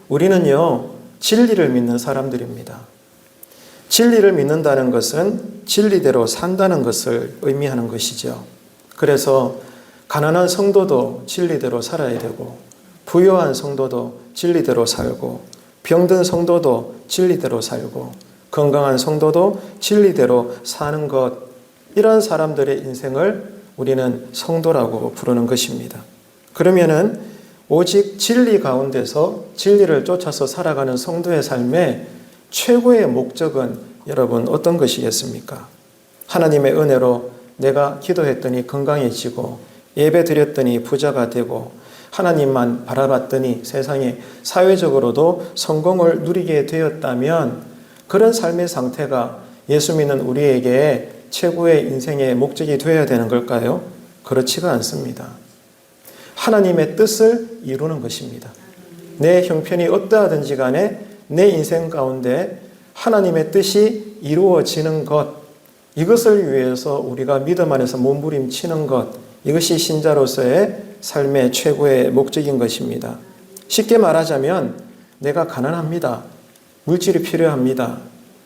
우리는요, 진리를 믿는 사람들입니다. 진리를 믿는다는 것은 진리대로 산다는 것을 의미하는 것이죠. 그래서 가난한 성도도 진리대로 살아야 되고, 부유한 성도도 진리대로 살고, 병든 성도도 진리대로 살고, 건강한 성도도 진리대로 사는 것, 이런 사람들의 인생을 우리는 성도라고 부르는 것입니다. 그러면은 오직 진리 가운데서 진리를 쫓아서 살아가는 성도의 삶의 최고의 목적은 여러분 어떤 것이겠습니까? 하나님의 은혜로 내가 기도했더니 건강해지고, 예배 드렸더니 부자가 되고, 하나님만 바라봤더니 세상에 사회적으로도 성공을 누리게 되었다면, 그런 삶의 상태가 예수 믿는 우리에게 최고의 인생의 목적이 되어야 되는 걸까요? 그렇지가 않습니다. 하나님의 뜻을 이루는 것입니다. 내 형편이 어떠하든지 간에 내 인생 가운데 하나님의 뜻이 이루어지는 것, 이것을 위해서 우리가 믿음 안에서 몸부림치는 것, 이것이 신자로서의 삶의 최고의 목적인 것입니다. 쉽게 말하자면 내가 가난합니다. 물질이 필요합니다.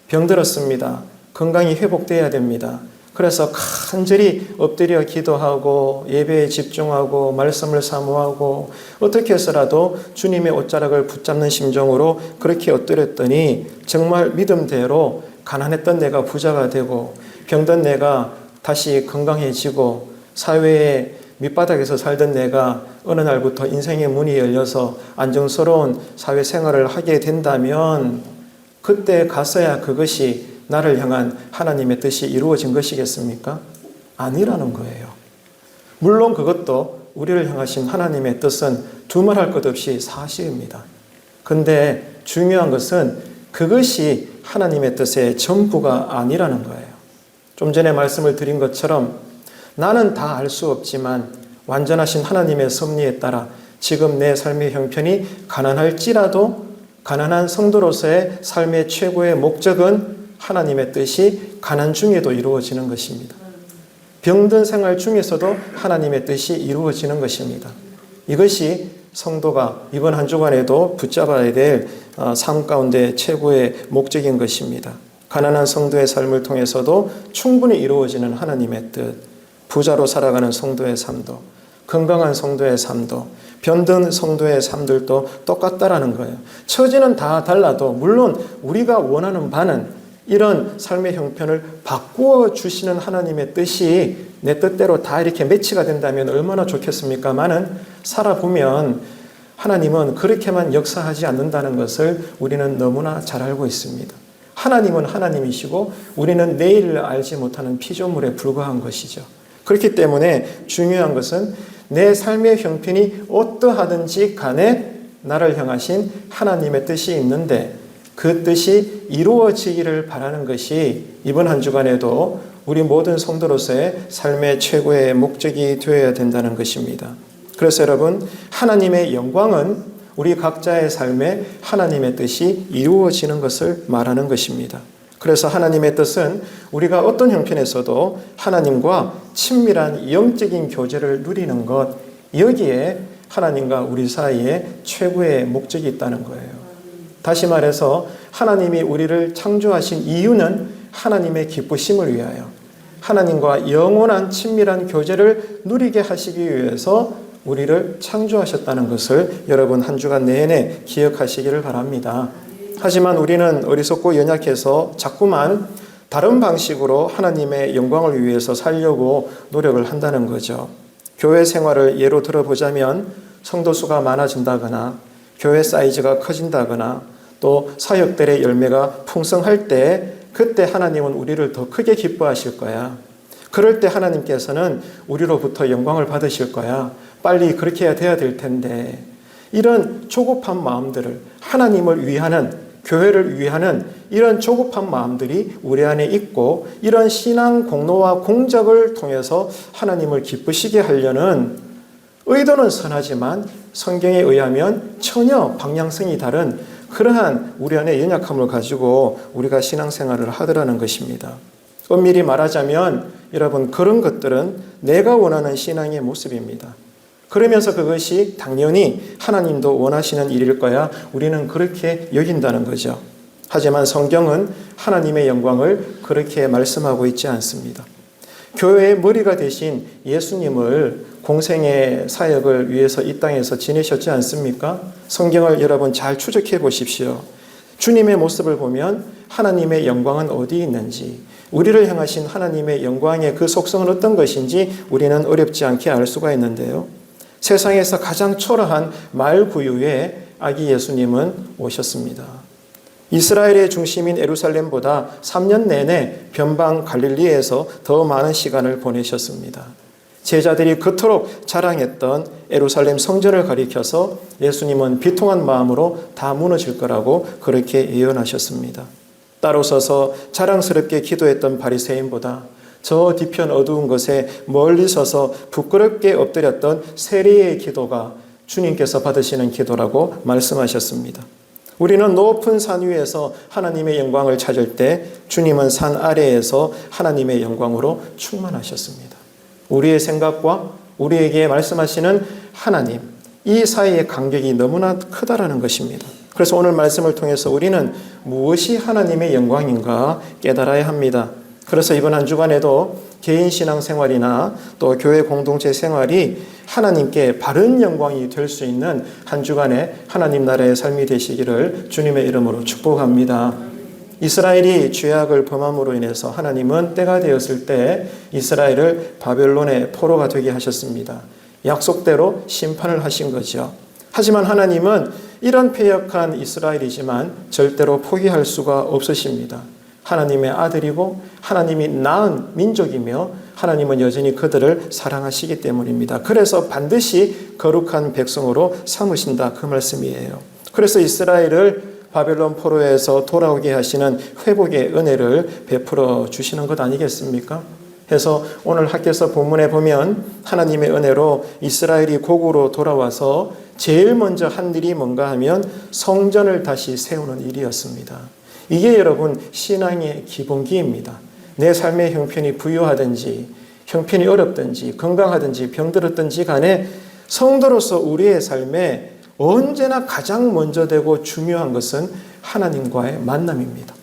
병들었습니다. 건강이 회복돼야 됩니다. 그래서 간절히 엎드려 기도하고 예배에 집중하고 말씀을 사모하고 어떻게 해서라도 주님의 옷자락을 붙잡는 심정으로 그렇게 엎드렸더니 정말 믿음대로 가난했던 내가 부자가 되고, 병든 내가 다시 건강해지고, 사회의 밑바닥에서 살던 내가 어느 날부터 인생의 문이 열려서 안정스러운 사회생활을 하게 된다면, 그때 가서야 그것이 나를 향한 하나님의 뜻이 이루어진 것이겠습니까? 아니라는 거예요. 물론 그것도 우리를 향하신 하나님의 뜻은 두말할 것 없이 사실입니다. 근데 중요한 것은 그것이 하나님의 뜻의 전부가 아니라는 거예요. 좀 전에 말씀을 드린 것처럼 나는 다 알 수 없지만 완전하신 하나님의 섭리에 따라 지금 내 삶의 형편이 가난할지라도 가난한 성도로서의 삶의 최고의 목적은 하나님의 뜻이 가난 중에도 이루어지는 것입니다. 병든 생활 중에서도 하나님의 뜻이 이루어지는 것입니다. 이것이 성도가 이번 한 주간에도 붙잡아야 될 삶 가운데 최고의 목적인 것입니다. 가난한 성도의 삶을 통해서도 충분히 이루어지는 하나님의 뜻, 부자로 살아가는 성도의 삶도, 건강한 성도의 삶도, 병든 성도의 삶들도 똑같다라는 거예요. 처지는 다 달라도 물론 우리가 원하는 바는 이런 삶의 형편을 바꾸어 주시는 하나님의 뜻이 내 뜻대로 다 이렇게 매치가 된다면 얼마나 좋겠습니까마는 살아보면 하나님은 그렇게만 역사하지 않는다는 것을 우리는 너무나 잘 알고 있습니다. 하나님은 하나님이시고 우리는 내일을 알지 못하는 피조물에 불과한 것이죠. 그렇기 때문에 중요한 것은 내 삶의 형편이 어떠하든지 간에 나를 향하신 하나님의 뜻이 있는데 그 뜻이 이루어지기를 바라는 것이 이번 한 주간에도 우리 모든 성도로서의 삶의 최고의 목적이 되어야 된다는 것입니다. 그래서 여러분, 하나님의 영광은 우리 각자의 삶에 하나님의 뜻이 이루어지는 것을 말하는 것입니다. 그래서 하나님의 뜻은 우리가 어떤 형편에서도 하나님과 친밀한 영적인 교제를 누리는 것, 여기에 하나님과 우리 사이에 최고의 목적이 있다는 거예요. 다시 말해서 하나님이 우리를 창조하신 이유는 하나님의 기쁘심을 위하여, 하나님과 영원한 친밀한 교제를 누리게 하시기 위해서 우리를 창조하셨다는 것을 여러분 한 주간 내내 기억하시기를 바랍니다. 하지만 우리는 어리석고 연약해서 자꾸만 다른 방식으로 하나님의 영광을 위해서 살려고 노력을 한다는 거죠. 교회 생활을 예로 들어보자면 성도 수가 많아진다거나 교회 사이즈가 커진다거나 또 사역들의 열매가 풍성할 때 그때 하나님은 우리를 더 크게 기뻐하실 거야. 그럴 때 하나님께서는 우리로부터 영광을 받으실 거야. 빨리 그렇게 해야 돼야 될 텐데, 이런 조급한 마음들을 하나님을 위하는, 교회를 위하는 이런 조급한 마음들이 우리 안에 있고, 이런 신앙 공로와 공적을 통해서 하나님을 기쁘시게 하려는 의도는 선하지만 성경에 의하면 전혀 방향성이 다른 그러한 우리 안에 연약함을 가지고 우리가 신앙생활을 하더라는 것입니다. 엄밀히 말하자면 여러분, 그런 것들은 내가 원하는 신앙의 모습입니다. 그러면서 그것이 당연히 하나님도 원하시는 일일 거야 우리는 그렇게 여긴다는 거죠. 하지만 성경은 하나님의 영광을 그렇게 말씀하고 있지 않습니다. 교회의 머리가 되신 예수님을 공생의 사역을 위해서 이 땅에서 지내셨지 않습니까? 성경을 여러분 잘 추적해 보십시오. 주님의 모습을 보면 하나님의 영광은 어디 있는지, 우리를 향하신 하나님의 영광의 그 속성은 어떤 것인지 우리는 어렵지 않게 알 수가 있는데요. 세상에서 가장 초라한 말구유에 아기 예수님은 오셨습니다. 이스라엘의 중심인 예루살렘보다 3년 내내 변방 갈릴리에서 더 많은 시간을 보내셨습니다. 제자들이 그토록 자랑했던 예루살렘 성전을 가리켜서 예수님은 비통한 마음으로 다 무너질 거라고 그렇게 예언하셨습니다. 따로 서서 자랑스럽게 기도했던 바리새인보다 저 뒤편 어두운 곳에 멀리 서서 부끄럽게 엎드렸던 세리의 기도가 주님께서 받으시는 기도라고 말씀하셨습니다. 우리는 높은 산 위에서 하나님의 영광을 찾을 때 주님은 산 아래에서 하나님의 영광으로 충만하셨습니다. 우리의 생각과 우리에게 말씀하시는 하나님, 이 사이의 간격이 너무나 크다라는 것입니다. 그래서 오늘 말씀을 통해서 우리는 무엇이 하나님의 영광인가 깨달아야 합니다. 그래서 이번 한 주간에도 개인 신앙 생활이나 또 교회 공동체 생활이 하나님께 바른 영광이 될 수 있는 한 주간의 하나님 나라의 삶이 되시기를 주님의 이름으로 축복합니다. 이스라엘이 죄악을 범함으로 인해서 하나님은 때가 되었을 때 이스라엘을 바벨론의 포로가 되게 하셨습니다. 약속대로 심판을 하신 거죠. 하지만 하나님은 이런 패역한 이스라엘이지만 절대로 포기할 수가 없으십니다. 하나님의 아들이고 하나님이 낳은 민족이며 하나님은 여전히 그들을 사랑하시기 때문입니다. 그래서 반드시 거룩한 백성으로 삼으신다 그 말씀이에요. 그래서 이스라엘을 바벨론 포로에서 돌아오게 하시는 회복의 은혜를 베풀어 주시는 것 아니겠습니까? 해서 오늘 학교에서 본문에 보면 하나님의 은혜로 이스라엘이 고국으로 돌아와서 제일 먼저 한 일이 뭔가 하면 성전을 다시 세우는 일이었습니다. 이게 여러분 신앙의 기본기입니다. 내 삶의 형편이 부유하든지 형편이 어렵든지 건강하든지 병들었든지 간에 성도로서 우리의 삶에 언제나 가장 먼저 되고 중요한 것은 하나님과의 만남입니다.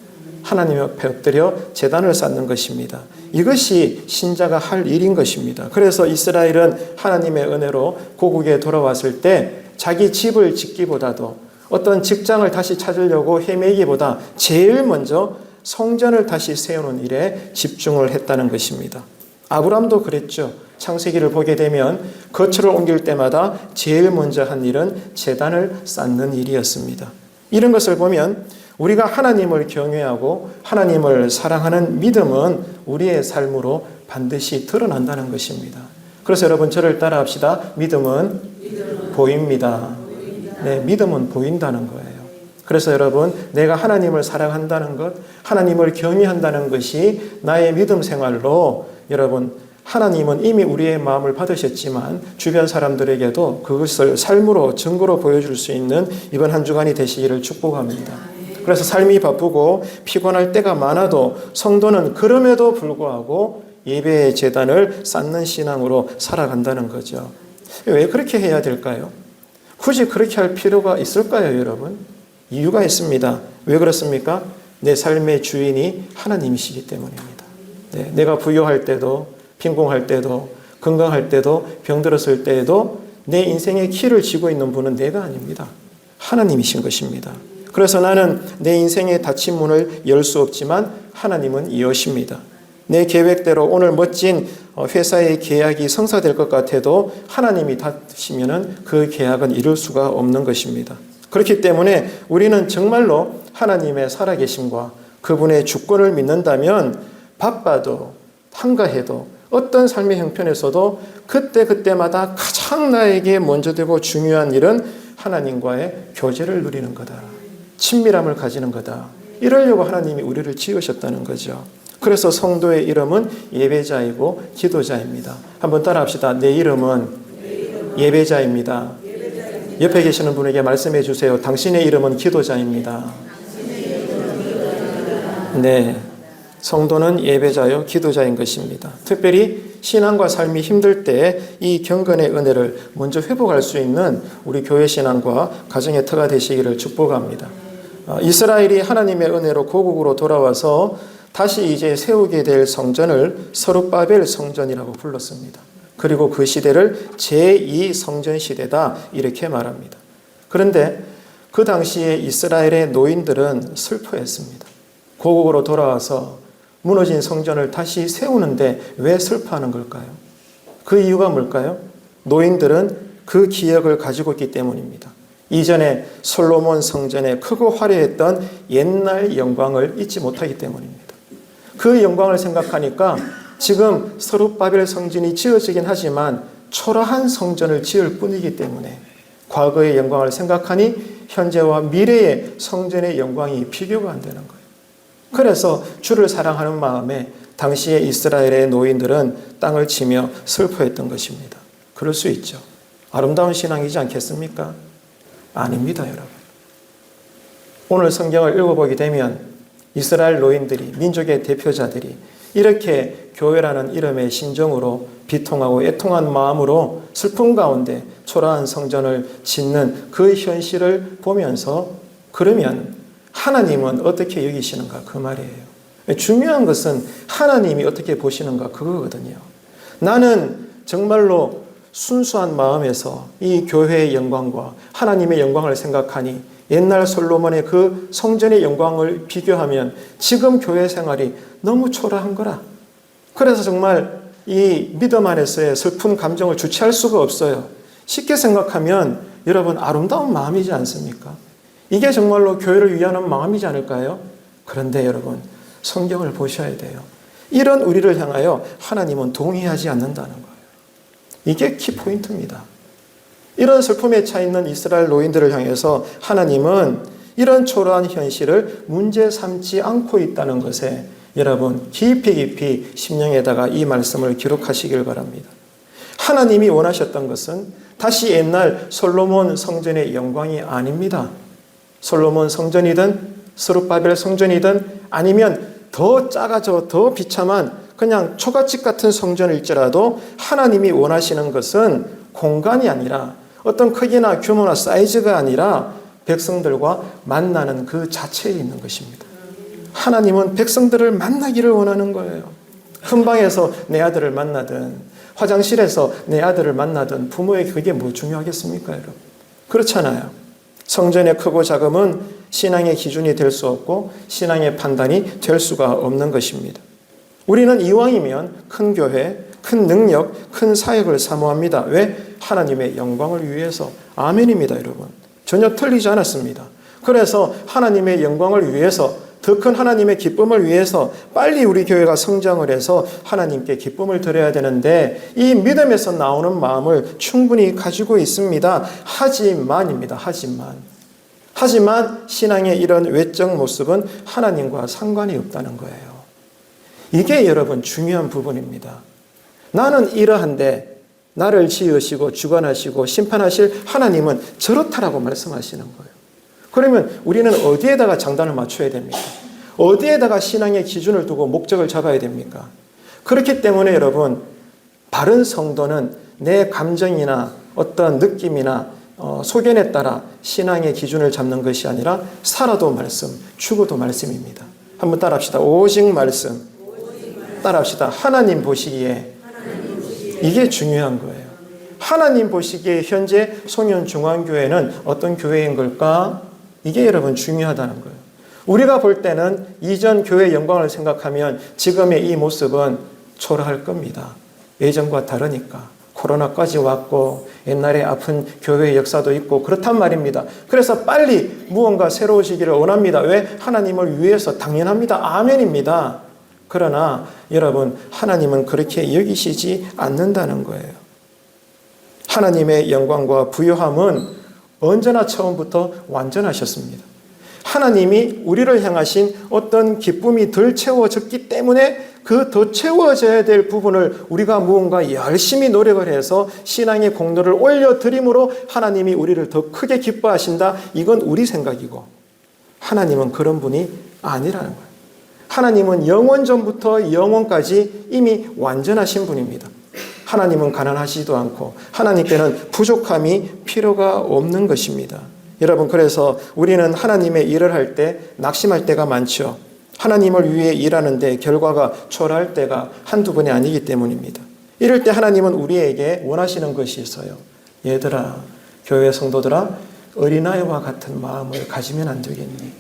하나님 옆에 엎드려 제단을 쌓는 것입니다. 이것이 신자가 할 일인 것입니다. 그래서 이스라엘은 하나님의 은혜로 고국에 돌아왔을 때 자기 집을 짓기보다도 어떤 직장을 다시 찾으려고 헤매기보다 제일 먼저 성전을 다시 세우는 일에 집중을 했다는 것입니다. 아브람도 그랬죠. 창세기를 보게 되면 거처를 옮길 때마다 제일 먼저 한 일은 제단을 쌓는 일이었습니다. 이런 것을 보면 우리가 하나님을 경외하고 하나님을 사랑하는 믿음은 우리의 삶으로 반드시 드러난다는 것입니다. 그래서 여러분 저를 따라합시다. 믿음은 보입니다. 네, 믿음은 보인다는 거예요. 그래서 여러분 내가 하나님을 사랑한다는 것, 하나님을 경외한다는 것이 나의 믿음 생활로 여러분 하나님은 이미 우리의 마음을 받으셨지만 주변 사람들에게도 그것을 삶으로 증거로 보여줄 수 있는 이번 한 주간이 되시기를 축복합니다. 그래서 삶이 바쁘고 피곤할 때가 많아도 성도는 그럼에도 불구하고 예배의 제단을 쌓는 신앙으로 살아간다는 거죠. 왜 그렇게 해야 될까요? 굳이 그렇게 할 필요가 있을까요, 여러분? 이유가 있습니다. 왜 그렇습니까? 내 삶의 주인이 하나님이시기 때문입니다. 네, 내가 부유할 때도 빈곤할 때도 건강할 때도 병들었을 때에도 내 인생의 키를 쥐고 있는 분은 내가 아닙니다. 하나님이신 것입니다. 그래서 나는 내 인생의 닫힌 문을 열 수 없지만 하나님은 여십니다. 내 계획대로 오늘 멋진 회사의 계약이 성사될 것 같아도 하나님이 닫으시면 그 계약은 이룰 수가 없는 것입니다. 그렇기 때문에 우리는 정말로 하나님의 살아계심과 그분의 주권을 믿는다면 바빠도 한가해도 어떤 삶의 형편에서도 그때그때마다 가장 나에게 먼저 되고 중요한 일은 하나님과의 교제를 누리는 거다. 친밀함을 가지는 거다. 이러려고 하나님이 우리를 지으셨다는 거죠. 그래서 성도의 이름은 예배자이고 기도자입니다. 한번 따라합시다. 내 이름은 예배자입니다. 옆에 계시는 분에게 말씀해 주세요. 당신의 이름은 기도자입니다. 네, 성도는 예배자요 기도자인 것입니다. 특별히 신앙과 삶이 힘들 때 이 경건의 은혜를 먼저 회복할 수 있는 우리 교회 신앙과 가정의 터가 되시기를 축복합니다. 이스라엘이 하나님의 은혜로 고국으로 돌아와서 다시 이제 세우게 될 성전을 서룹바벨 성전이라고 불렀습니다. 그리고 그 시대를 제2 성전 시대다 이렇게 말합니다. 그런데 그 당시에 이스라엘의 노인들은 슬퍼했습니다. 고국으로 돌아와서 무너진 성전을 다시 세우는데 왜 슬퍼하는 걸까요? 그 이유가 뭘까요? 노인들은 그 기억을 가지고 있기 때문입니다. 이전에 솔로몬 성전에 크고 화려했던 옛날 영광을 잊지 못하기 때문입니다. 그 영광을 생각하니까 지금 서룹바벨 성전이 지어지긴 하지만 초라한 성전을 지을 뿐이기 때문에 과거의 영광을 생각하니 현재와 미래의 성전의 영광이 비교가 안 되는 거예요. 그래서 주를 사랑하는 마음에 당시의 이스라엘의 노인들은 땅을 치며 슬퍼했던 것입니다. 그럴 수 있죠. 아름다운 신앙이지 않겠습니까? 아닙니다, 여러분. 오늘 성경을 읽어보게 되면 이스라엘 노인들이, 민족의 대표자들이 이렇게 교회라는 이름의 심정으로 비통하고 애통한 마음으로 슬픔 가운데 초라한 성전을 짓는 그 현실을 보면서 그러면 하나님은 어떻게 여기시는가 그 말이에요. 중요한 것은 하나님이 어떻게 보시는가 그거거든요. 나는 정말로 순수한 마음에서 이 교회의 영광과 하나님의 영광을 생각하니 옛날 솔로몬의 그 성전의 영광을 비교하면 지금 교회 생활이 너무 초라한 거라. 그래서 정말 이 믿음 안에서의 슬픈 감정을 주체할 수가 없어요. 쉽게 생각하면 여러분 아름다운 마음이지 않습니까? 이게 정말로 교회를 위하는 마음이지 않을까요? 그런데 여러분 성경을 보셔야 돼요. 이런 우리를 향하여 하나님은 동의하지 않는다는 거예요. 이게 키포인트입니다. 이런 슬픔에 차 있는 이스라엘 노인들을 향해서 하나님은 이런 초라한 현실을 문제 삼지 않고 있다는 것에 여러분 깊이 심령에다가 이 말씀을 기록하시길 바랍니다. 하나님이 원하셨던 것은 다시 옛날 솔로몬 성전의 영광이 아닙니다. 솔로몬 성전이든 스룹바벨 성전이든 아니면 더 작아져 더 비참한 그냥 초가집 같은 성전일지라도 하나님이 원하시는 것은 공간이 아니라 어떤 크기나 규모나 사이즈가 아니라 백성들과 만나는 그 자체에 있는 것입니다. 하나님은 백성들을 만나기를 원하는 거예요. 큰 방에서 내 아들을 만나든 화장실에서 내 아들을 만나든 부모에게 그게 뭐 중요하겠습니까, 여러분? 그렇잖아요. 성전의 크고 작음은 신앙의 기준이 될 수 없고 신앙의 판단이 될 수가 없는 것입니다. 우리는 이왕이면 큰 교회, 큰 능력, 큰 사역을 사모합니다. 왜? 하나님의 영광을 위해서. 아멘입니다, 여러분. 전혀 틀리지 않았습니다. 그래서 하나님의 영광을 위해서, 더 큰 하나님의 기쁨을 위해서 빨리 우리 교회가 성장을 해서 하나님께 기쁨을 드려야 되는데 이 믿음에서 나오는 마음을 충분히 가지고 있습니다. 하지만입니다. 하지만 신앙의 이런 외적 모습은 하나님과 상관이 없다는 거예요. 이게 여러분 중요한 부분입니다. 나는 이러한데 나를 지으시고 주관하시고 심판하실 하나님은 저렇다라고 말씀하시는 거예요. 그러면 우리는 어디에다가 장단을 맞춰야 됩니까? 어디에다가 신앙의 기준을 두고 목적을 잡아야 됩니까? 그렇기 때문에 여러분 바른 성도는 내 감정이나 어떤 느낌이나 소견에 따라 신앙의 기준을 잡는 것이 아니라 살아도 말씀, 죽어도 말씀입니다. 한번 따라합시다. 오직 말씀. 따라합시다. 하나님 보시기에 이게 중요한 거예요. 하나님 보시기에 현재 송현중앙교회는 어떤 교회인 걸까? 이게 여러분 중요하다는 거예요. 우리가 볼 때는 이전 교회의 영광을 생각하면 지금의 이 모습은 초라할 겁니다. 예전과 다르니까. 코로나까지 왔고 옛날에 아픈 교회의 역사도 있고 그렇단 말입니다. 그래서 빨리 무언가 새로워지기를 원합니다. 왜? 하나님을 위해서 당연합니다. 아멘입니다. 그러나 여러분 하나님은 그렇게 여기시지 않는다는 거예요. 하나님의 영광과 부요함은 언제나 처음부터 완전하셨습니다. 하나님이 우리를 향하신 어떤 기쁨이 덜 채워졌기 때문에 그 더 채워져야 될 부분을 우리가 무언가 열심히 노력을 해서 신앙의 공로를 올려드림으로 하나님이 우리를 더 크게 기뻐하신다. 이건 우리 생각이고 하나님은 그런 분이 아니라는 거예요. 하나님은 영원 전부터 영원까지 이미 완전하신 분입니다. 하나님은 가난하지도 않고 하나님께는 부족함이 필요가 없는 것입니다. 여러분, 그래서 우리는 하나님의 일을 할 때 낙심할 때가 많죠. 하나님을 위해 일하는데 결과가 초라할 때가 한두 번이 아니기 때문입니다. 이럴 때 하나님은 우리에게 원하시는 것이 있어요. 얘들아, 교회 성도들아, 어린아이와 같은 마음을 가지면 안 되겠니?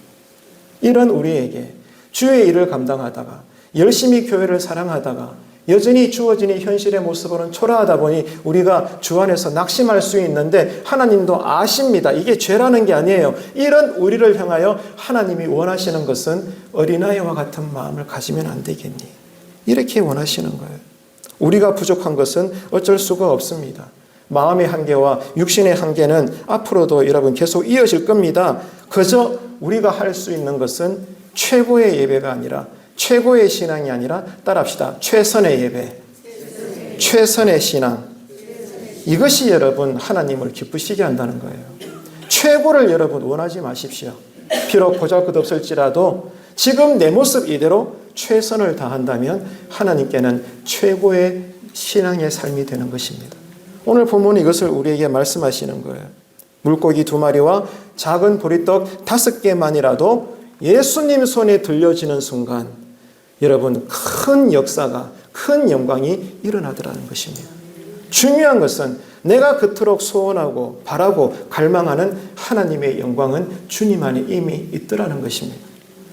이런 우리에게 주의 일을 감당하다가 열심히 교회를 사랑하다가 여전히 주어지는 현실의 모습으로는 초라하다 보니 우리가 주 안에서 낙심할 수 있는데 하나님도 아십니다. 이게 죄라는 게 아니에요. 이런 우리를 향하여 하나님이 원하시는 것은 어린아이와 같은 마음을 가지면 안 되겠니? 이렇게 원하시는 거예요. 우리가 부족한 것은 어쩔 수가 없습니다. 마음의 한계와 육신의 한계는 앞으로도 여러분 계속 이어질 겁니다. 그저 우리가 할 수 있는 것은 최고의 예배가 아니라 최고의 신앙이 아니라 따라합시다. 최선의 예배, 최선의 신앙. 이것이 여러분 하나님을 기쁘시게 한다는 거예요. 최고를 여러분 원하지 마십시오. 비록 보잘것없을지라도 지금 내 모습 이대로 최선을 다한다면 하나님께는 최고의 신앙의 삶이 되는 것입니다. 오늘 본문은 이것을 우리에게 말씀하시는 거예요. 물고기 2마리와 작은 보리떡 5개만이라도 예수님 손에 들려지는 순간 여러분 큰 역사가, 큰 영광이 일어나더라는 것입니다. 중요한 것은 내가 그토록 소원하고 바라고 갈망하는 하나님의 영광은 주님 안에 이미 있더라는 것입니다.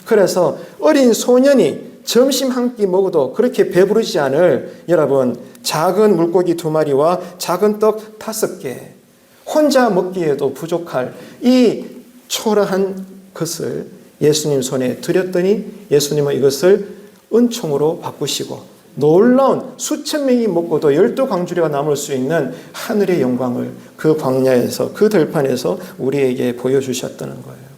그래서 어린 소년이 점심 한 끼 먹어도 그렇게 배부르지 않을 여러분 작은 물고기 2마리와 작은 떡 5개, 혼자 먹기에도 부족할 이 초라한 것을 예수님 손에 드렸더니 예수님은 이것을 은총으로 바꾸시고 놀라운 수천 명이 먹고도 12광주리가 남을 수 있는 하늘의 영광을 그 광야에서, 그 들판에서 우리에게 보여주셨다는 거예요.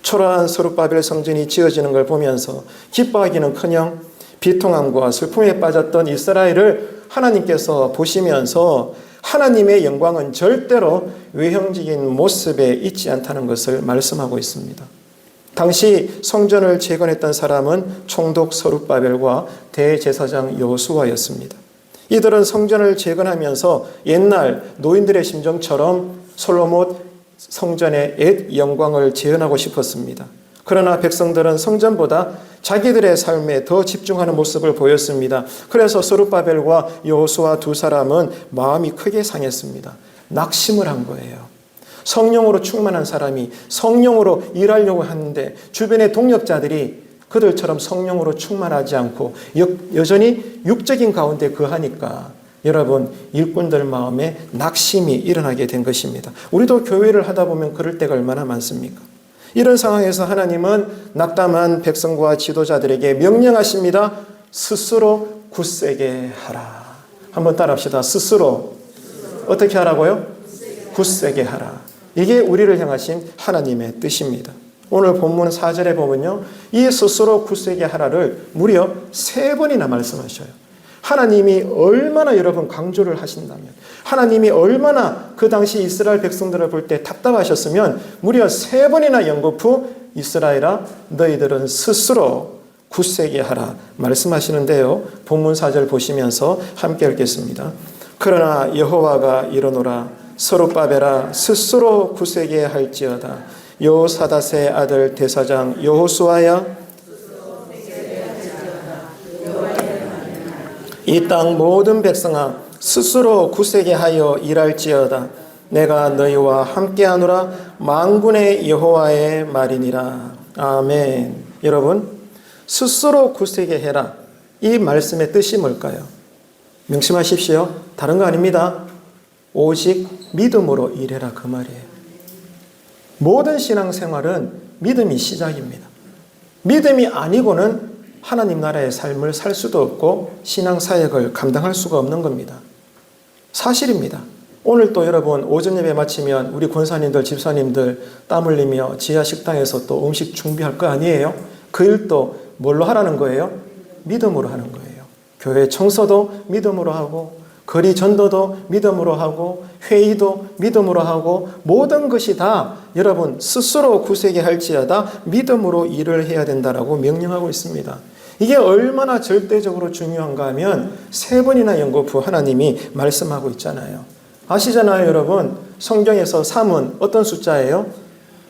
초라한 스룹바벨 성전이 지어지는 걸 보면서 기뻐하기는커녕 비통함과 슬픔에 빠졌던 이스라엘을 하나님께서 보시면서 하나님의 영광은 절대로 외형적인 모습에 있지 않다는 것을 말씀하고 있습니다. 당시 성전을 재건했던 사람은 총독 서룹바벨과 대제사장 여호수아였습니다. 이들은 성전을 재건하면서 옛날 노인들의 심정처럼 솔로몬 성전의 옛 영광을 재현하고 싶었습니다. 그러나 백성들은 성전보다 자기들의 삶에 더 집중하는 모습을 보였습니다. 그래서 서룹바벨과 여호수아 2사람은 마음이 크게 상했습니다. 낙심을 한 거예요. 성령으로 충만한 사람이 성령으로 일하려고 하는데 주변의 동력자들이 그들처럼 성령으로 충만하지 않고 여전히 육적인 가운데 거하니까 여러분 일꾼들 마음에 낙심이 일어나게 된 것입니다. 우리도 교회를 하다 보면 그럴 때가 얼마나 많습니까? 이런 상황에서 하나님은 낙담한 백성과 지도자들에게 명령하십니다. 스스로 굳세게 하라. 한번 따라합시다. 스스로 어떻게 하라고요? 굳세게 하라. 이게 우리를 향하신 하나님의 뜻입니다. 오늘 본문 4절에 보면요. 이 스스로 굳세게 하라를 무려 3번이나 말씀하셔요. 하나님이 얼마나 여러분 강조를 하신다면, 하나님이 얼마나 그 당시 이스라엘 백성들을 볼 때 답답하셨으면 무려 3번이나 연거푸 이스라엘아 너희들은 스스로 굳세게 하라 말씀하시는데요. 본문 4절 보시면서 함께 읽겠습니다. 그러나 여호와가 이르노라 서룹바벨아 스스로 굳세게 할지어다. 여호사닷의 아들 대사장 여호수아야 이 땅 모든 백성아 스스로 굳세게 하여 일할지어다. 내가 너희와 함께하노라 만군의 여호와의 말이니라. 아멘. 여러분 스스로 굳세게 해라. 이 말씀의 뜻이 뭘까요? 명심하십시오. 다른 거 아닙니다. 오직 믿음으로 일해라 그 말이에요. 모든 신앙생활은 믿음이 시작입니다. 믿음이 아니고는 하나님 나라의 삶을 살 수도 없고 신앙사역을 감당할 수가 없는 겁니다. 사실입니다. 오늘 또 여러분 오전 예배 마치면 우리 권사님들, 집사님들 땀 흘리며 지하 식당에서 또 음식 준비할 거 아니에요? 그 일도 뭘로 하라는 거예요? 믿음으로 하는 거예요. 교회 청소도 믿음으로 하고, 거리 전도도 믿음으로 하고, 회의도 믿음으로 하고, 모든 것이 다 여러분 스스로 구세게 할지라다 믿음으로 일을 해야 된다라고 명령하고 있습니다. 이게 얼마나 절대적으로 중요한가 하면 3번이나 연거푸 하나님이 말씀하고 있잖아요. 아시잖아요, 여러분. 성경에서 3은 어떤 숫자예요?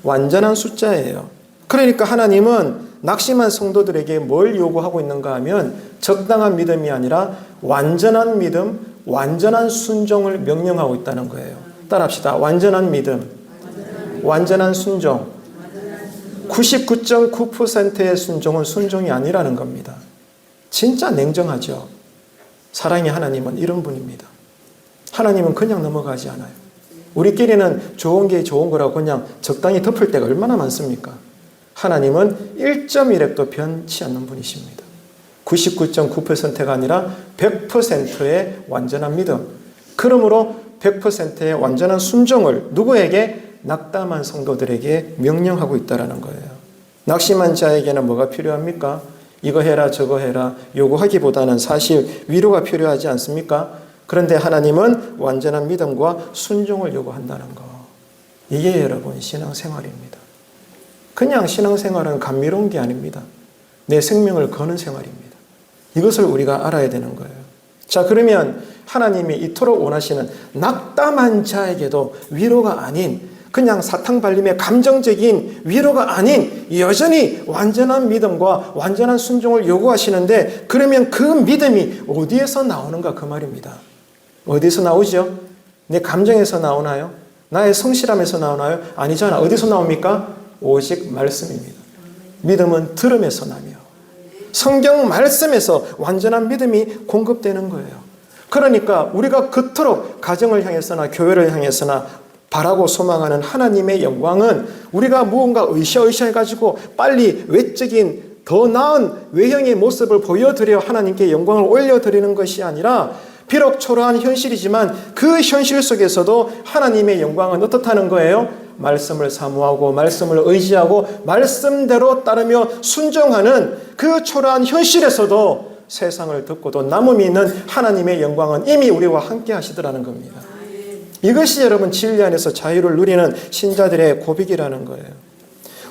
완전한 숫자예요. 그러니까 하나님은 낙심한 성도들에게 뭘 요구하고 있는가 하면 적당한 믿음이 아니라 완전한 믿음, 완전한 순종을 명령하고 있다는 거예요. 따라합시다. 완전한 믿음, 완전한 순종. 99.9%의 순종은 순종이 아니라는 겁니다. 진짜 냉정하죠. 사랑의 하나님은 이런 분입니다. 하나님은 그냥 넘어가지 않아요. 우리끼리는 좋은 게 좋은 거라고 그냥 적당히 덮을 때가 얼마나 많습니까? 하나님은 1.1획도 변치 않는 분이십니다. 99.9%가 아니라 100%의 완전한 믿음. 그러므로 100%의 완전한 순종을 누구에게? 낙담한 성도들에게 명령하고 있다는 거예요. 낙심한 자에게는 뭐가 필요합니까? 이거 해라 저거 해라 요구하기보다는 사실 위로가 필요하지 않습니까? 그런데 하나님은 완전한 믿음과 순종을 요구한다는 거. 이게 여러분 신앙생활입니다. 그냥 신앙생활은 감미로운 게 아닙니다. 내 생명을 거는 생활입니다. 이것을 우리가 알아야 되는 거예요. 자, 그러면 하나님이 이토록 원하시는 낙담한 자에게도 위로가 아닌 그냥 사탕발림의 감정적인 위로가 아닌 여전히 완전한 믿음과 완전한 순종을 요구하시는데 그러면 그 믿음이 어디에서 나오는가 그 말입니다. 어디서 나오죠? 내 감정에서 나오나요? 나의 성실함에서 나오나요? 아니잖아. 어디서 나옵니까? 오직 말씀입니다. 믿음은 들음에서 나며 성경 말씀에서 완전한 믿음이 공급되는 거예요. 그러니까 우리가 그토록 가정을 향해서나 교회를 향해서나 바라고 소망하는 하나님의 영광은 우리가 무언가 으쌰으쌰해가지고 빨리 외적인 더 나은 외형의 모습을 보여드려 하나님께 영광을 올려드리는 것이 아니라 비록 초라한 현실이지만 그 현실 속에서도 하나님의 영광은 어떻다는 거예요? 말씀을 사모하고 말씀을 의지하고 말씀대로 따르며 순종하는 그 초라한 현실에서도 세상을 덮고도 남음이 있는 하나님의 영광은 이미 우리와 함께 하시더라는 겁니다. 이것이 여러분 진리 안에서 자유를 누리는 신자들의 고백이라는 거예요.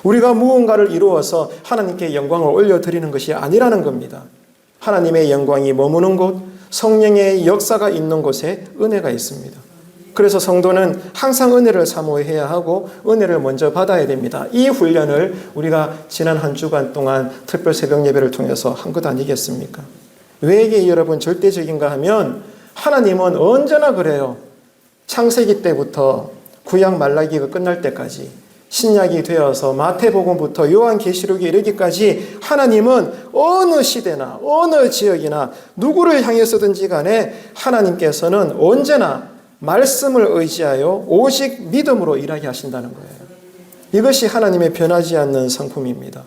우리가 무언가를 이루어서 하나님께 영광을 올려드리는 것이 아니라는 겁니다. 하나님의 영광이 머무는 곳, 성령의 역사가 있는 곳에 은혜가 있습니다. 그래서 성도는 항상 은혜를 사모해야 하고 은혜를 먼저 받아야 됩니다. 이 훈련을 우리가 지난 한 주간 동안 특별 새벽 예배를 통해서 한 것 아니겠습니까? 왜 이게 여러분 절대적인가 하면 하나님은 언제나 그래요. 창세기 때부터 구약 말라기가 끝날 때까지 신약이 되어서 마태복음부터 요한계시록에 이르기까지 하나님은 어느 시대나 어느 지역이나 누구를 향해서든지 간에 하나님께서는 언제나 말씀을 의지하여 오직 믿음으로 일하게 하신다는 거예요. 이것이 하나님의 변하지 않는 성품입니다.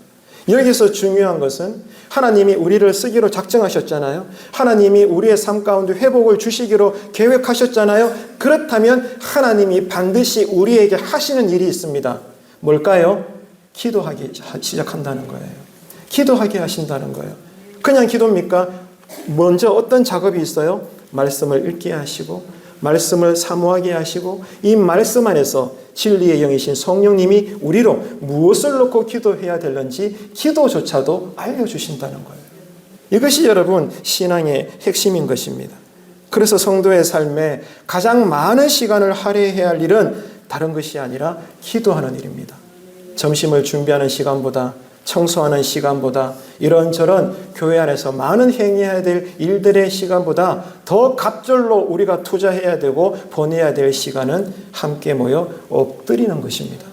여기서 중요한 것은 하나님이 우리를 쓰기로 작정하셨잖아요. 하나님이 우리의 삶 가운데 회복을 주시기로 계획하셨잖아요. 그렇다면 하나님이 반드시 우리에게 하시는 일이 있습니다. 뭘까요? 기도하기 시작한다는 거예요. 기도하게 하신다는 거예요. 그냥 기도입니까? 먼저 어떤 작업이 있어요? 말씀을 읽게 하시고 말씀을 사모하게 하시고 이 말씀 안에서 진리의 영이신 성령님이 우리로 무엇을 놓고 기도해야 되는지 기도조차도 알려주신다는 거예요. 이것이 여러분 신앙의 핵심인 것입니다. 그래서 성도의 삶에 가장 많은 시간을 할애해야 할 일은 다른 것이 아니라 기도하는 일입니다. 점심을 준비하는 시간보다 청소하는 시간보다 이런저런 교회 안에서 많은 행해야 될 일들의 시간보다 더 갑절로 우리가 투자해야 되고 보내야 될 시간은 함께 모여 엎드리는 것입니다.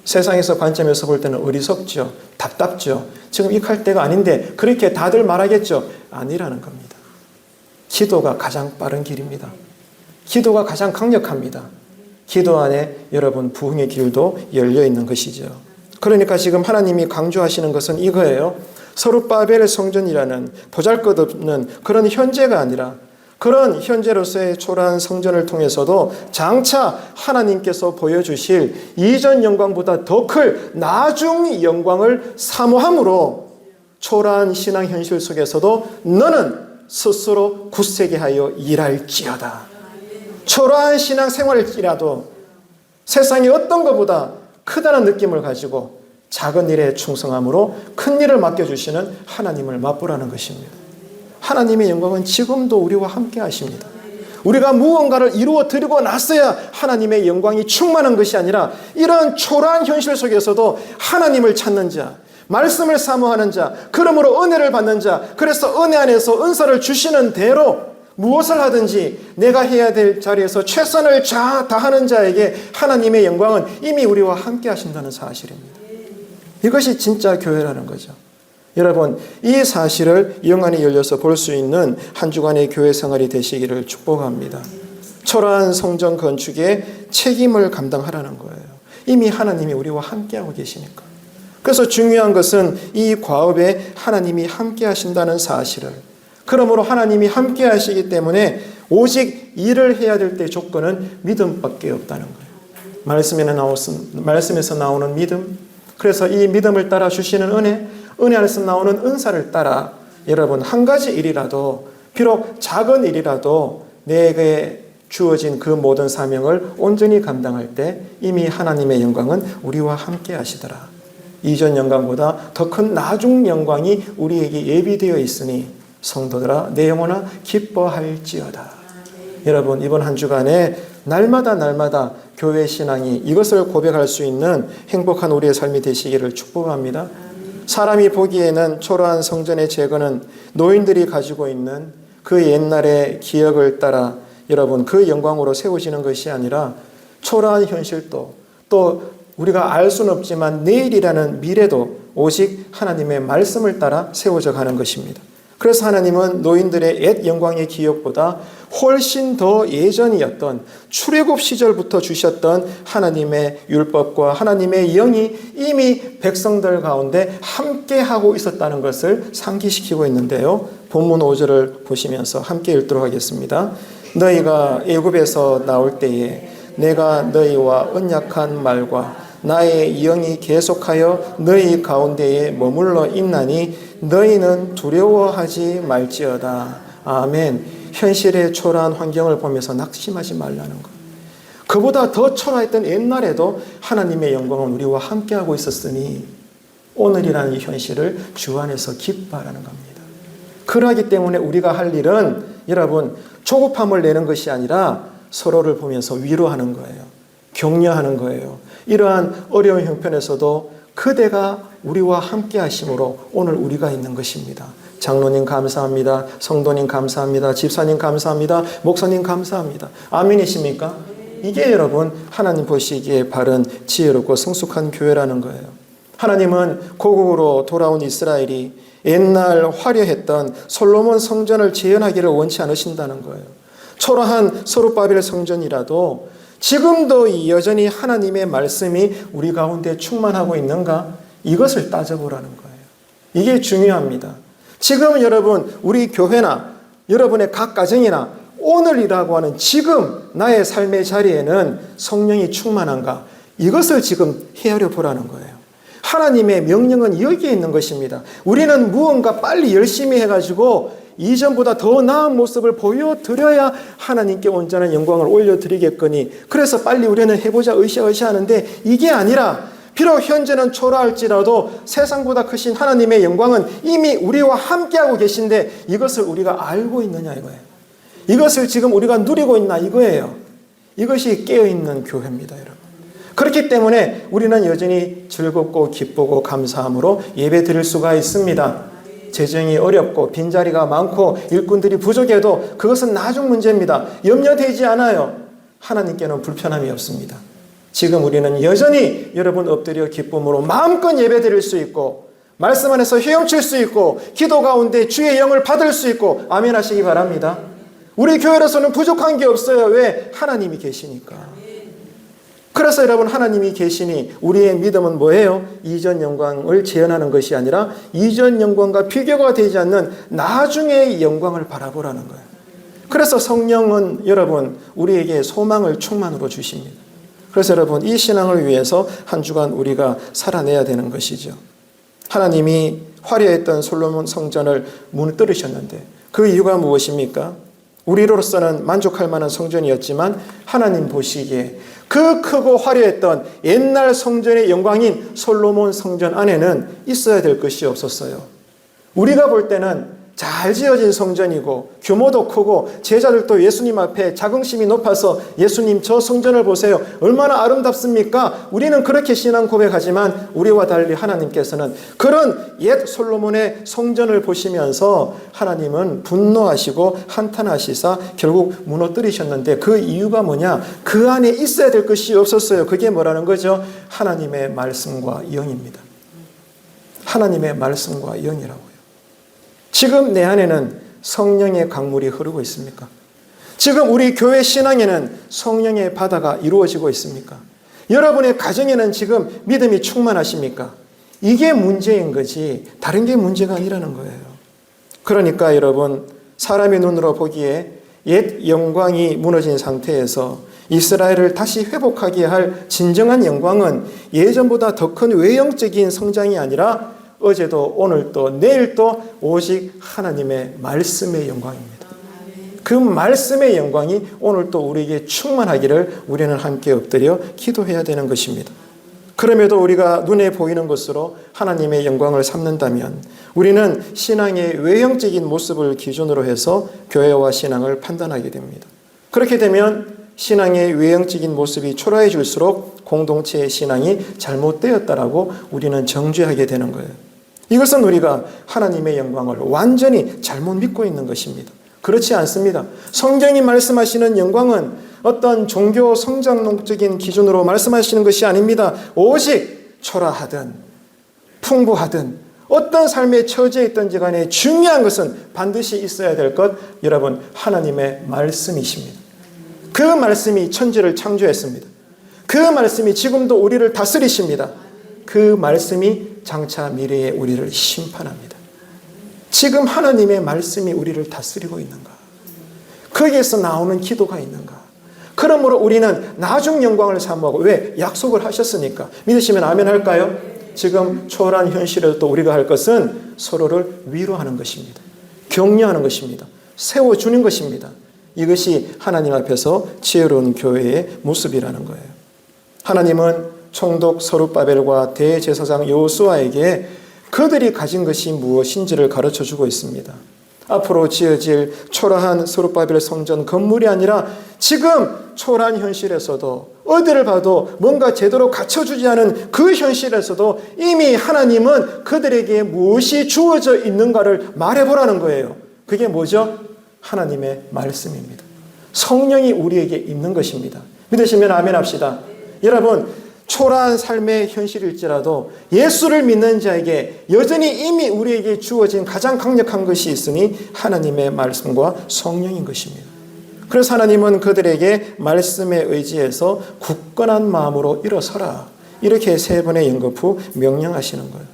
세상에서 관점에서 볼 때는 어리석죠. 답답죠. 지금 익할 때가 아닌데 그렇게 다들 말하겠죠. 아니라는 겁니다. 기도가 가장 빠른 길입니다. 기도가 가장 강력합니다. 기도 안에 여러분 부흥의 길도 열려 있는 것이죠. 그러니까 지금 하나님이 강조하시는 것은 이거예요. 서룹바벨 성전이라는 보잘것없는 그런 현재가 아니라 그런 현재로서의 초라한 성전을 통해서도 장차 하나님께서 보여주실 이전 영광보다 더 클 나중 영광을 사모함으로 초라한 신앙 현실 속에서도 너는 스스로 굳세게 하여 일할지어다. 초라한 신앙 생활일지라도 세상의 어떤 것보다 크다는 느낌을 가지고 작은 일에 충성함으로 큰 일을 맡겨주시는 하나님을 맛보라는 것입니다. 하나님의 영광은 지금도 우리와 함께 하십니다. 우리가 무언가를 이루어 드리고 나서야 하나님의 영광이 충만한 것이 아니라 이런 초라한 현실 속에서도 하나님을 찾는 자, 말씀을 사모하는 자, 그러므로 은혜를 받는 자, 그래서 은혜 안에서 은사를 주시는 대로 무엇을 하든지 내가 해야 될 자리에서 최선을 다하는 자에게 하나님의 영광은 이미 우리와 함께 하신다는 사실입니다. 이것이 진짜 교회라는 거죠. 여러분, 이 사실을 영안이 열려서 볼 수 있는 한 주간의 교회 생활이 되시기를 축복합니다. 초라한 성전 건축에 책임을 감당하라는 거예요. 이미 하나님이 우리와 함께하고 계시니까. 그래서 중요한 것은 이 과업에 하나님이 함께 하신다는 사실을, 그러므로 하나님이 함께 하시기 때문에 오직 일을 해야 될 때 조건은 믿음밖에 없다는 거예요. 말씀에서 나오는 믿음, 그래서 이 믿음을 따라 주시는 은혜 안에서 나오는 은사를 따라 여러분 한 가지 일이라도, 비록 작은 일이라도 내게 주어진 그 모든 사명을 온전히 감당할 때 이미 하나님의 영광은 우리와 함께 하시더라. 이전 영광보다 더 큰 나중 영광이 우리에게 예비되어 있으니 성도들아 내 영혼아 기뻐할지어다. 여러분, 이번 한 주간에 날마다 교회 신앙이 이것을 고백할 수 있는 행복한 우리의 삶이 되시기를 축복합니다. 사람이 보기에는 초라한 성전의 재건은 노인들이 가지고 있는 그 옛날의 기억을 따라 여러분 그 영광으로 세워지는 것이 아니라 초라한 현실도, 또 우리가 알 수는 없지만 내일이라는 미래도 오직 하나님의 말씀을 따라 세워져 가는 것입니다. 그래서 하나님은 노인들의 옛 영광의 기억보다 훨씬 더 예전이었던 출애굽 시절부터 주셨던 하나님의 율법과 하나님의 영이 이미 백성들 가운데 함께하고 있었다는 것을 상기시키고 있는데요. 본문 5절을 보시면서 함께 읽도록 하겠습니다. 너희가 애굽에서 나올 때에 내가 너희와 언약한 말과 나의 영이 계속하여 너희 가운데에 머물러 있나니 너희는 두려워하지 말지어다. 아멘. 현실의 초라한 환경을 보면서 낙심하지 말라는 것. 그보다 더 초라했던 옛날에도 하나님의 영광은 우리와 함께하고 있었으니 오늘이라는 이 현실을 주 안에서 기뻐하라는 겁니다. 그러하기 때문에 우리가 할 일은 여러분 조급함을 내는 것이 아니라 서로를 보면서 위로하는 거예요. 격려하는 거예요. 이러한 어려운 형편에서도 그대가 우리와 함께 하심으로 오늘 우리가 있는 것입니다. 장로님 감사합니다. 성도님 감사합니다. 집사님 감사합니다. 목사님 감사합니다. 아멘이십니까? 이게 여러분 하나님 보시기에 바른 지혜롭고 성숙한 교회라는 거예요. 하나님은 고국으로 돌아온 이스라엘이 옛날 화려했던 솔로몬 성전을 재현하기를 원치 않으신다는 거예요. 초라한 서룹바벨 성전이라도 지금도 여전히 하나님의 말씀이 우리 가운데 충만하고 있는가? 이것을 따져보라는 거예요. 이게 중요합니다. 지금 여러분 우리 교회나 여러분의 각 가정이나 오늘이라고 하는 지금 나의 삶의 자리에는 성령이 충만한가? 이것을 지금 헤아려 보라는 거예요. 하나님의 명령은 여기에 있는 것입니다. 우리는 무언가 빨리 열심히 해가지고 이전보다 더 나은 모습을 보여드려야 하나님께 온전한 영광을 올려드리겠거니 그래서 빨리 우리는 해보자 으쌰으쌰 하는데 이게 아니라 비록 현재는 초라할지라도 세상보다 크신 하나님의 영광은 이미 우리와 함께하고 계신데 이것을 우리가 알고 있느냐 이거예요. 이것을 지금 우리가 누리고 있나 이거예요. 이것이 깨어있는 교회입니다, 여러분. 그렇기 때문에 우리는 여전히 즐겁고 기쁘고 감사함으로 예배 드릴 수가 있습니다. 재정이 어렵고 빈자리가 많고 일꾼들이 부족해도 그것은 나중 문제입니다. 염려되지 않아요. 하나님께는 불편함이 없습니다. 지금 우리는 여전히 여러분 엎드려 기쁨으로 마음껏 예배 드릴 수 있고 말씀 안에서 헤엄칠 수 있고 기도 가운데 주의 영을 받을 수 있고 아멘 하시기 바랍니다. 우리 교회로서는 부족한 게 없어요. 왜? 하나님이 계시니까. 그래서 여러분 하나님이 계시니 우리의 믿음은 뭐예요? 이전 영광을 재현하는 것이 아니라 이전 영광과 비교가 되지 않는 나중의 영광을 바라보라는 거예요. 그래서 성령은 여러분 우리에게 소망을 충만으로 주십니다. 그래서 여러분 이 신앙을 위해서 한 주간 우리가 살아내야 되는 것이죠. 하나님이 화려했던 솔로몬 성전을 무너뜨리셨는데 그 이유가 무엇입니까? 우리로서는 만족할 만한 성전이었지만 하나님 보시기에 그 크고 화려했던 옛날 성전의 영광인 솔로몬 성전 안에는 있어야 될 것이 없었어요. 우리가 볼 때는 잘 지어진 성전이고 규모도 크고 제자들도 예수님 앞에 자긍심이 높아서 예수님 저 성전을 보세요. 얼마나 아름답습니까? 우리는 그렇게 신앙 고백하지만 우리와 달리 하나님께서는 그런 옛 솔로몬의 성전을 보시면서 하나님은 분노하시고 한탄하시사 결국 무너뜨리셨는데 그 이유가 뭐냐? 그 안에 있어야 될 것이 없었어요. 그게 뭐라는 거죠? 하나님의 말씀과 영입니다. 하나님의 말씀과 영이라고요. 지금 내 안에는 성령의 강물이 흐르고 있습니까? 지금 우리 교회 신앙에는 성령의 바다가 이루어지고 있습니까? 여러분의 가정에는 지금 믿음이 충만하십니까? 이게 문제인 거지 다른 게 문제가 아니라는 거예요. 그러니까 여러분 사람의 눈으로 보기에 옛 영광이 무너진 상태에서 이스라엘을 다시 회복하게 할 진정한 영광은 예전보다 더 큰 외형적인 성장이 아니라 어제도 오늘도 내일도 오직 하나님의 말씀의 영광입니다. 그 말씀의 영광이 오늘도 우리에게 충만하기를 우리는 함께 엎드려 기도해야 되는 것입니다. 그럼에도 우리가 눈에 보이는 것으로 하나님의 영광을 삼는다면 우리는 신앙의 외형적인 모습을 기준으로 해서 교회와 신앙을 판단하게 됩니다. 그렇게 되면 신앙의 외형적인 모습이 초라해질수록 공동체의 신앙이 잘못되었다라고 우리는 정죄하게 되는 거예요. 이것은 우리가 하나님의 영광을 완전히 잘못 믿고 있는 것입니다. 그렇지 않습니다. 성경이 말씀하시는 영광은 어떤 종교 성장론적인 기준으로 말씀하시는 것이 아닙니다. 오직 초라하든 풍부하든 어떤 삶에 처지해 있든지 간에 중요한 것은 반드시 있어야 될 것, 여러분 하나님의 말씀이십니다. 그 말씀이 천지를 창조했습니다. 그 말씀이 지금도 우리를 다스리십니다. 그 말씀이 장차 미래에 우리를 심판합니다. 지금 하나님의 말씀이 우리를 다스리고 있는가? 거기에서 나오는 기도가 있는가? 그러므로 우리는 나중 영광을 사모하고, 왜? 약속을 하셨으니까. 믿으시면 아멘 할까요? 지금 초월한 현실에도 우리가 할 것은 서로를 위로하는 것입니다. 격려하는 것입니다. 세워주는 것입니다. 이것이 하나님 앞에서 지혜로운 교회의 모습이라는 거예요. 하나님은 총독 서룹바벨과 대제사장 여호수아에게 그들이 가진 것이 무엇인지를 가르쳐주고 있습니다. 앞으로 지어질 초라한 서룹바벨 성전 건물이 아니라 지금 초라한 현실에서도 어디를 봐도 뭔가 제대로 갖춰주지 않은 그 현실에서도 이미 하나님은 그들에게 무엇이 주어져 있는가를 말해보라는 거예요. 그게 뭐죠? 하나님의 말씀입니다. 성령이 우리에게 있는 것입니다. 믿으시면 아멘 합시다. 여러분, 초라한 삶의 현실일지라도 예수를 믿는 자에게 여전히 이미 우리에게 주어진 가장 강력한 것이 있으니 하나님의 말씀과 성령인 것입니다. 그래서 하나님은 그들에게 말씀에 의지해서 굳건한 마음으로 일어서라, 이렇게 3번의 연급 후 명령하시는 거예요.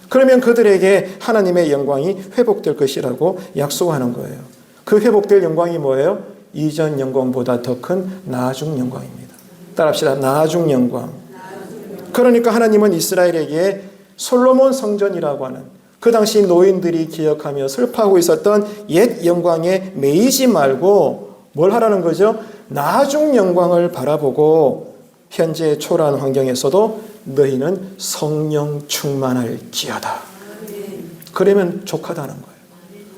그러면 그들에게 하나님의 영광이 회복될 것이라고 약속하는 거예요. 그 회복될 영광이 뭐예요? 이전 영광보다 더 큰 나중 영광입니다. 따라합시다. 나중 영광. 그러니까 하나님은 이스라엘에게 솔로몬 성전이라고 하는 그 당시 노인들이 기억하며 슬퍼하고 있었던 옛 영광에 매이지 말고 뭘 하라는 거죠? 나중 영광을 바라보고 현재 초라한 환경에서도 너희는 성령 충만할 기하다. 그러면 족하다는 거예요.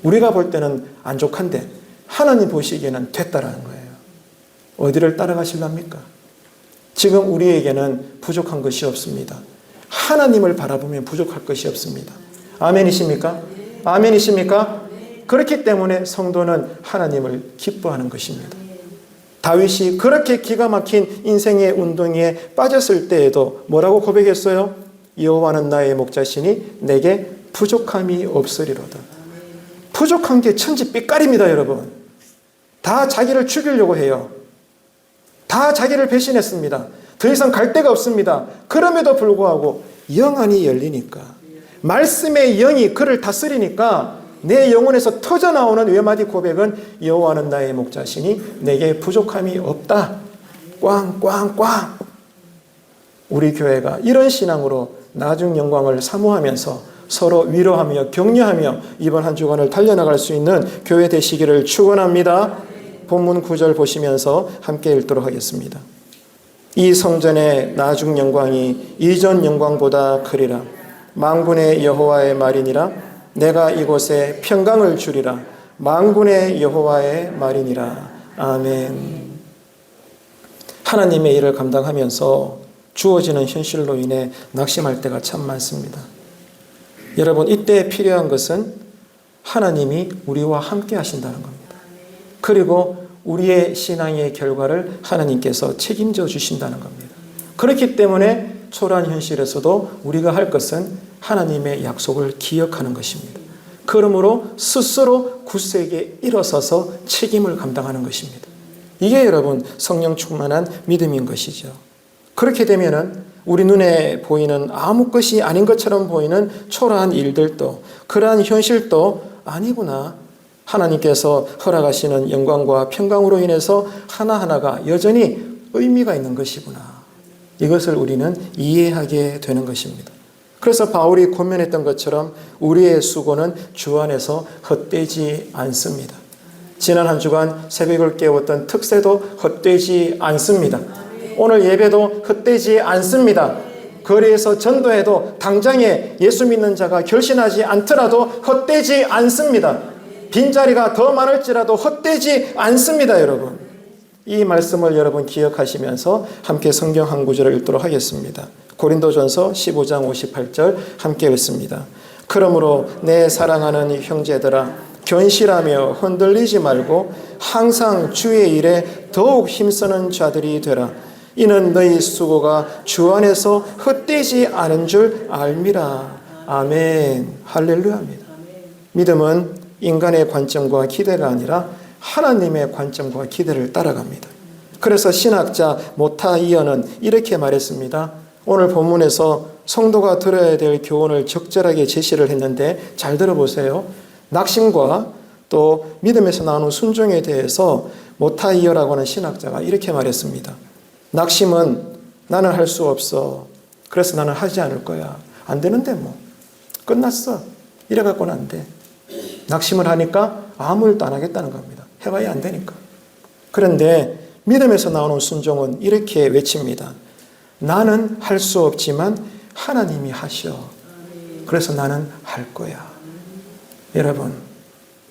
우리가 볼 때는 안 족한데 하나님 보시기에는 됐다라는 거예요. 어디를 따라가실랍니까? 지금 우리에게는 부족한 것이 없습니다. 하나님을 바라보면 부족할 것이 없습니다. 아멘이십니까? 아멘이십니까? 그렇기 때문에 성도는 하나님을 기뻐하는 것입니다. 다윗이 그렇게 기가 막힌 인생의 운동에 빠졌을 때에도 뭐라고 고백했어요? 여호와는 나의 목자시니 내게 부족함이 없으리로다. 부족한 게 천지빛깔입니다, 여러분. 다 자기를 죽이려고 해요. 다 자기를 배신했습니다. 더 이상 갈 데가 없습니다. 그럼에도 불구하고 영 안이 열리니까, 말씀의 영이 그를 다스리니까 내 영혼에서 터져나오는 외마디 고백은 여호와는 나의 목자시니 내게 부족함이 없다. 꽝꽝꽝. 우리 교회가 이런 신앙으로 나중 영광을 사모하면서 서로 위로하며 격려하며 이번 한 주간을 달려나갈 수 있는 교회 되시기를 축원합니다. 본문 9절 보시면서 함께 읽도록 하겠습니다. 이 성전의 나중 영광이 이전 영광보다 크리라. 만군의 여호와의 말이니라. 내가 이곳에 평강을 주리라. 만군의 여호와의 말이니라. 아멘. 하나님의 일을 감당하면서 주어지는 현실로 인해 낙심할 때가 참 많습니다. 여러분, 이때 필요한 것은 하나님이 우리와 함께 하신다는 겁니다. 그리고 우리의 신앙의 결과를 하나님께서 책임져 주신다는 겁니다. 그렇기 때문에 초라한 현실에서도 우리가 할 것은 하나님의 약속을 기억하는 것입니다. 그러므로 스스로 굳세게 일어서서 책임을 감당하는 것입니다. 이게 여러분 성령 충만한 믿음인 것이죠. 그렇게 되면은 우리 눈에 보이는 아무 것이 아닌 것처럼 보이는 초라한 일들도 그러한 현실도 아니구나. 하나님께서 허락하시는 영광과 평강으로 인해서 하나하나가 여전히 의미가 있는 것이구나. 이것을 우리는 이해하게 되는 것입니다. 그래서 바울이 권면했던 것처럼 우리의 수고는 주 안에서 헛되지 않습니다. 지난 한 주간 새벽을 깨웠던 특세도 헛되지 않습니다. 오늘 예배도 헛되지 않습니다. 거리에서 전도해도 당장에 예수 믿는 자가 결신하지 않더라도 헛되지 않습니다. 빈자리가 더 많을지라도 헛되지 않습니다, 여러분. 이 말씀을 여러분 기억하시면서 함께 성경 한 구절을 읽도록 하겠습니다. 고린도전서 15장 58절 함께 읽습니다. 그러므로 내 사랑하는 형제들아 견실하며 흔들리지 말고 항상 주의 일에 더욱 힘쓰는 자들이 되라. 이는 너희 수고가 주 안에서 헛되지 않은 줄 알미라. 아멘. 할렐루야입니다. 믿음은 인간의 관점과 기대가 아니라 하나님의 관점과 기대를 따라갑니다. 그래서 신학자 모타이어는 이렇게 말했습니다. 오늘 본문에서 성도가 들어야 될 교훈을 적절하게 제시를 했는데 잘 들어보세요. 낙심과 또 믿음에서 나오는 순종에 대해서 모타이어라고 하는 신학자가 이렇게 말했습니다. 낙심은 나는 할 수 없어. 그래서 나는 하지 않을 거야. 안 되는데 뭐. 끝났어. 이래갖고는 안 돼. 낙심을 하니까 아무 일도 안 하겠다는 겁니다. 해봐야 안 되니까. 그런데 믿음에서 나오는 순종은 이렇게 외칩니다. 나는 할 수 없지만 하나님이 하셔. 그래서 나는 할 거야. 여러분,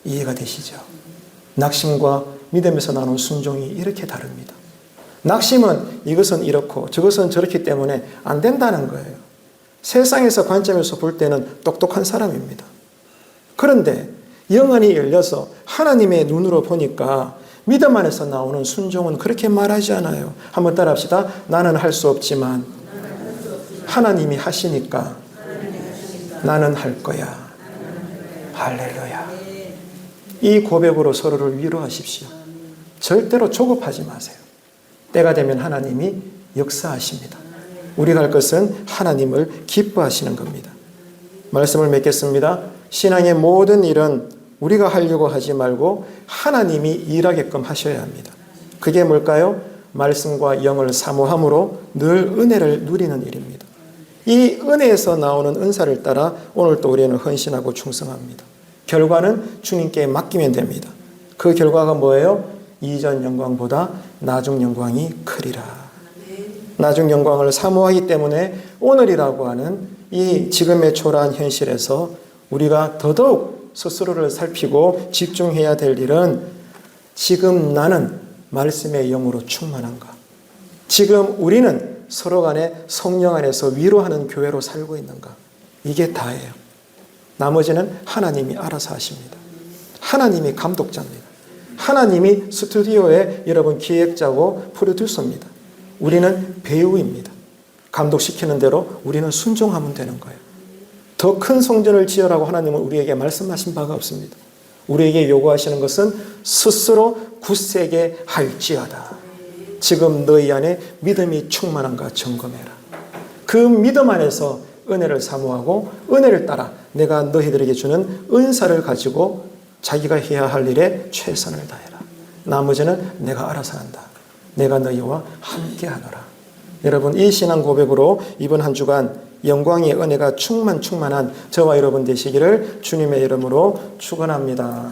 이해가 되시죠? 낙심과 믿음에서 나오는 순종이 이렇게 다릅니다. 낙심은 이것은 이렇고 저것은 저렇기 때문에 안 된다는 거예요. 세상에서 관점에서 볼 때는 똑똑한 사람입니다. 그런데 영안이 열려서 하나님의 눈으로 보니까 믿음 안에서 나오는 순종은 그렇게 말하지 않아요. 한번 따라합시다. 나는 할 수 없지만 하나님이 하시니까 나는 할 거야. 할렐루야. 이 고백으로 서로를 위로하십시오. 절대로 조급하지 마세요. 때가 되면 하나님이 역사하십니다. 우리가 할 것은 하나님을 기뻐하시는 겁니다. 말씀을 맺겠습니다. 신앙의 모든 일은 우리가 하려고 하지 말고 하나님이 일하게끔 하셔야 합니다. 그게 뭘까요? 말씀과 영을 사모함으로 늘 은혜를 누리는 일입니다. 이 은혜에서 나오는 은사를 따라 오늘 또 우리는 헌신하고 충성합니다. 결과는 주님께 맡기면 됩니다. 그 결과가 뭐예요? 이전 영광보다 나중 영광이 크리라. 나중 영광을 사모하기 때문에 오늘이라고 하는 이 지금의 초라한 현실에서 우리가 더더욱 스스로를 살피고 집중해야 될 일은 지금 나는 말씀의 영으로 충만한가? 지금 우리는 서로 간에 성령 안에서 위로하는 교회로 살고 있는가? 이게 다예요. 나머지는 하나님이 알아서 하십니다. 하나님이 감독자입니다. 하나님이 스튜디오의 여러분 기획자고 프로듀서입니다. 우리는 배우입니다. 감독시키는 대로 우리는 순종하면 되는 거예요. 더 큰 성전을 지으라고 하나님은 우리에게 말씀하신 바가 없습니다. 우리에게 요구하시는 것은 스스로 굳세게 할지어다. 지금 너희 안에 믿음이 충만한가 점검해라. 그 믿음 안에서 은혜를 사모하고 은혜를 따라 내가 너희들에게 주는 은사를 가지고 자기가 해야 할 일에 최선을 다해라. 나머지는 내가 알아서 한다. 내가 너희와 함께하노라. 여러분, 이 신앙 고백으로 이번 한 주간 영광의 은혜가 충만한 저와 여러분 되시기를 주님의 이름으로 축원합니다.